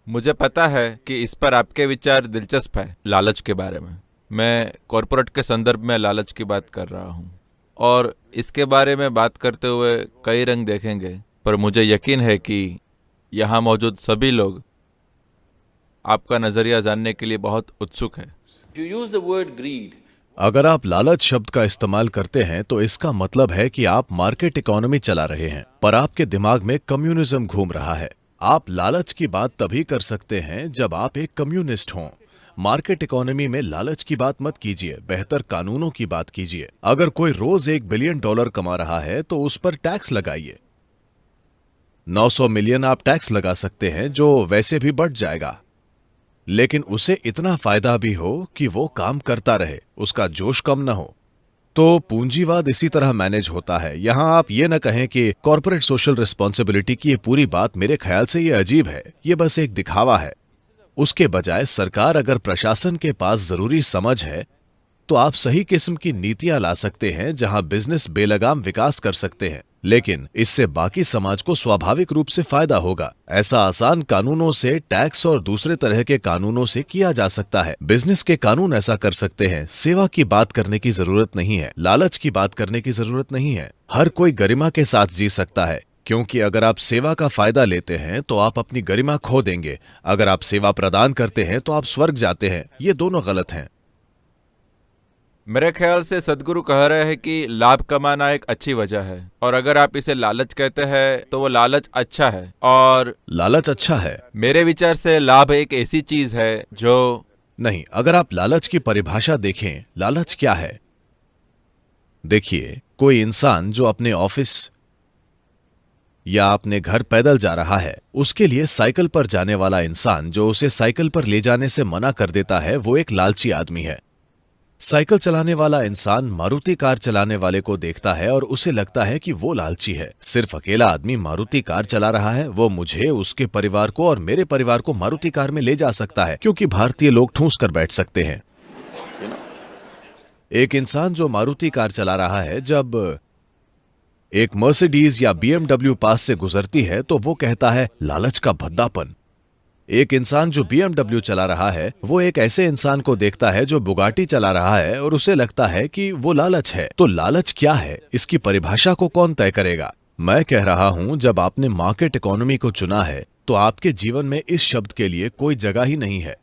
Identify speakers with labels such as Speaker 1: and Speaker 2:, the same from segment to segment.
Speaker 1: मुझे पता है कि इस पर आपके विचार दिलचस्प है, लालच के बारे में। मैं कॉरपोरेट के संदर्भ में लालच की बात कर रहा हूँ और इसके बारे में बात करते हुए कई रंग देखेंगे, पर मुझे यकीन है कि यहाँ मौजूद सभी लोग आपका नज़रिया जानने के लिए बहुत उत्सुक है।
Speaker 2: If you use the word greed,
Speaker 3: अगर आप लालच शब्द का इस्तेमाल करते हैं तो इसका मतलब है कि आप मार्केट इकोनॉमी चला रहे हैं, पर आपके दिमाग में कम्युनिज्म घूम रहा है। आप लालच की बात तभी कर सकते हैं जब आप एक कम्युनिस्ट हों। मार्केट इकोनॉमी में लालच की बात मत कीजिए, बेहतर कानूनों की बात कीजिए। अगर कोई रोज $1 बिलियन कमा रहा है तो उस पर टैक्स लगाइए। 900 मिलियन आप टैक्स लगा सकते हैं, जो वैसे भी बढ़ जाएगा, लेकिन उसे इतना फायदा भी हो कि वो काम करता रहे, उसका जोश कम न हो। तो पूंजीवाद इसी तरह मैनेज होता है। यहां आप ये न कहें कि कॉर्पोरेट सोशल रिस्पॉन्सिबिलिटी की ये पूरी बात मेरे ख्याल से ये अजीब है, ये बस एक दिखावा है। उसके बजाय सरकार अगर प्रशासन के पास जरूरी समझ है तो आप सही किस्म की नीतियां ला सकते हैं जहां बिजनेस बेलगाम विकास कर सकते हैं, लेकिन इससे बाकी समाज को स्वाभाविक रूप से फायदा होगा। ऐसा आसान कानूनों से, टैक्स और दूसरे तरह के कानूनों से किया जा सकता है। बिजनेस के कानून ऐसा कर सकते हैं। सेवा की बात करने की जरूरत नहीं है, लालच की बात करने की जरूरत नहीं है। हर कोई गरिमा के साथ जी सकता है, क्योंकि अगर आप सेवा का फायदा लेते हैं तो आप अपनी गरिमा खो देंगे। अगर आप सेवा प्रदान करते हैं तो आप स्वर्ग जाते हैं। ये दोनों गलत हैं।
Speaker 1: मेरे ख्याल से सदगुरु कह रहे हैं कि लाभ कमाना एक अच्छी वजह है, और अगर आप इसे लालच कहते हैं तो वो लालच अच्छा है। और
Speaker 3: लालच अच्छा है?
Speaker 1: मेरे विचार से लाभ एक ऐसी चीज है जो
Speaker 3: नहीं, अगर आप लालच की परिभाषा देखें, लालच क्या है? देखिए, कोई इंसान जो अपने ऑफिस या अपने घर पैदल जा रहा है, उसके लिए साइकिल पर जाने वाला इंसान जो उसे साइकिल पर ले जाने से मना कर देता है, वो एक लालची आदमी है। साइकिल चलाने वाला इंसान मारुति कार चलाने वाले को देखता है और उसे लगता है कि वो लालची है। सिर्फ अकेला आदमी मारुति कार चला रहा है, वो मुझे, उसके परिवार को और मेरे परिवार को मारुति कार में ले जा सकता है, क्योंकि भारतीय लोग ठूंस कर बैठ सकते हैं। एक इंसान जो मारुति कार चला रहा है, जब एक मर्सिडीज या BMW पास से गुजरती है तो वो कहता है लालच का भद्दापन। एक इंसान जो BMW चला रहा है, वो एक ऐसे इंसान को देखता है जो बुगाटी चला रहा है और उसे लगता है कि वो लालच है। तो लालच क्या है, इसकी परिभाषा को कौन तय करेगा? मैं कह रहा हूं, जब आपने मार्केट इकोनॉमी को चुना है तो आपके जीवन में इस शब्द के लिए कोई जगह ही नहीं है।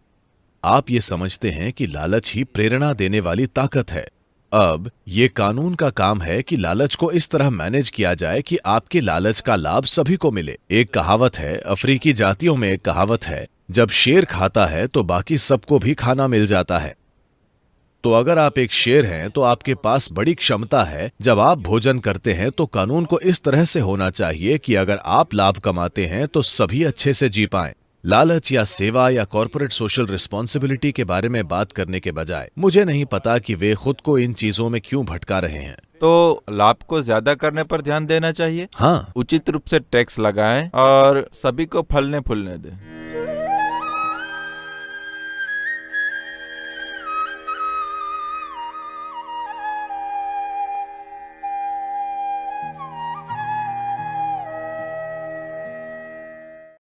Speaker 3: आप ये समझते हैं कि लालच ही प्रेरणा देने वाली ताकत है। अब ये कानून का काम है कि लालच को इस तरह मैनेज किया जाए कि आपके लालच का लाभ सभी को मिले। एक कहावत है, अफ्रीकी जातियों में एक कहावत है, जब शेर खाता है तो बाकी सबको भी खाना मिल जाता है। तो अगर आप एक शेर हैं तो आपके पास बड़ी क्षमता है। जब आप भोजन करते हैं तो कानून को इस तरह से होना चाहिए कि अगर आप लाभ कमाते हैं तो सभी अच्छे से जी पाएं। लालच या सेवा या कॉर्पोरेट सोशल रिस्पॉन्सिबिलिटी के बारे में बात करने के बजाय मुझे नहीं पता कि वे खुद को इन चीजों में क्यों भटका रहे हैं।
Speaker 1: तो लाभ को ज्यादा करने पर ध्यान देना चाहिए।
Speaker 3: हाँ,
Speaker 1: उचित रूप से टैक्स लगाएं और सभी को फलने फूलने दें।